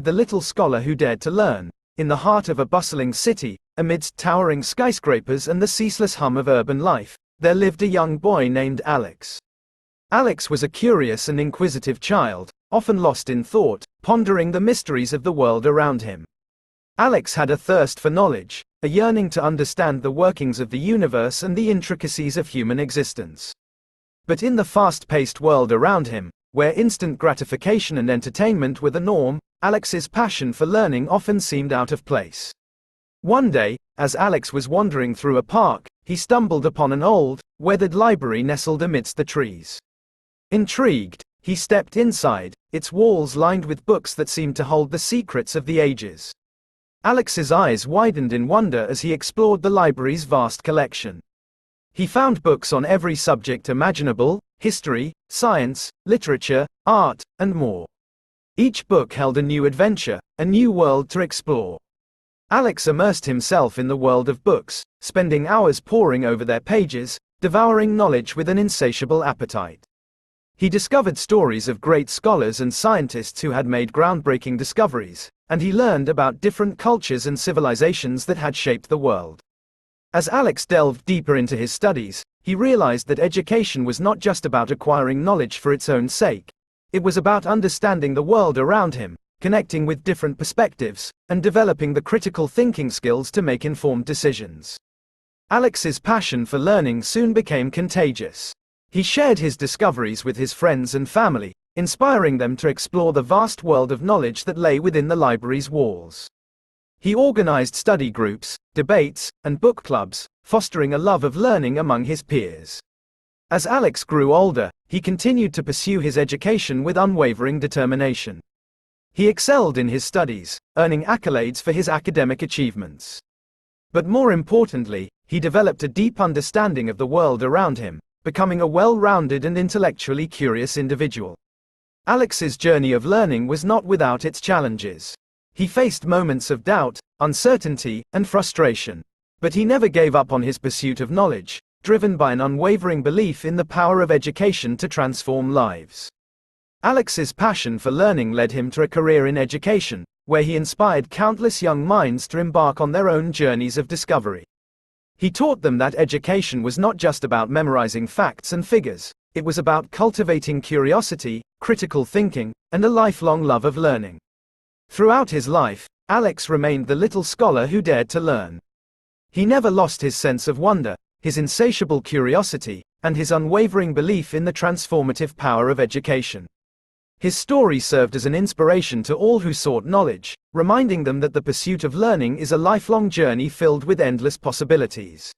The little scholar who dared to learn. In the heart of a bustling city, amidst towering skyscrapers and the ceaseless hum of urban life, there lived a young boy named Alex. Alex was a curious and inquisitive child, often lost in thought, pondering the mysteries of the world around him. Alex had a thirst for knowledge, a yearning to understand the workings of the universe and the intricacies of human existence. But in the fast-paced world around him, where instant gratification and entertainment were the norm, Alex's passion for learning often seemed out of place. One day, as Alex was wandering through a park, he stumbled upon an old, weathered library nestled amidst the trees. Intrigued, he stepped inside, its walls lined with books that seemed to hold the secrets of the ages. Alex's eyes widened in wonder as he explored the library's vast collection. He found books on every subject imaginable: history, science, literature, art, and more. Each book held a new adventure, a new world to explore. Alex immersed himself in the world of books, spending hours poring over their pages, devouring knowledge with an insatiable appetite. He discovered stories of great scholars and scientists who had made groundbreaking discoveries, and he learned about different cultures and civilizations that had shaped the world. As Alex delved deeper into his studies, he realized that education was not just about acquiring knowledge for its own sake. It was about understanding the world around him, connecting with different perspectives, and developing the critical thinking skills to make informed decisions. Alex's passion for learning soon became contagious. He shared his discoveries with his friends and family, inspiring them to explore the vast world of knowledge that lay within the library's walls. He organized study groups, debates, and book clubs, fostering a love of learning among his peers. As Alex grew older, he continued to pursue his education with unwavering determination. He excelled in his studies, earning accolades for his academic achievements. But more importantly, he developed a deep understanding of the world around him, becoming a well-rounded and intellectually curious individual. Alex's journey of learning was not without its challenges. He faced moments of doubt, uncertainty, and frustration. But he never gave up on his pursuit of knowledge, driven by an unwavering belief in the power of education to transform lives. Alex's passion for learning led him to a career in education, where he inspired countless young minds to embark on their own journeys of discovery. He taught them that education was not just about memorizing facts and figures, it was about cultivating curiosity, critical thinking, and a lifelong love of learning. Throughout his life, Alex remained the little scholar who dared to learn. He never lost his sense of wonder, his insatiable curiosity, and his unwavering belief in the transformative power of education. His story served as an inspiration to all who sought knowledge, reminding them that the pursuit of learning is a lifelong journey filled with endless possibilities.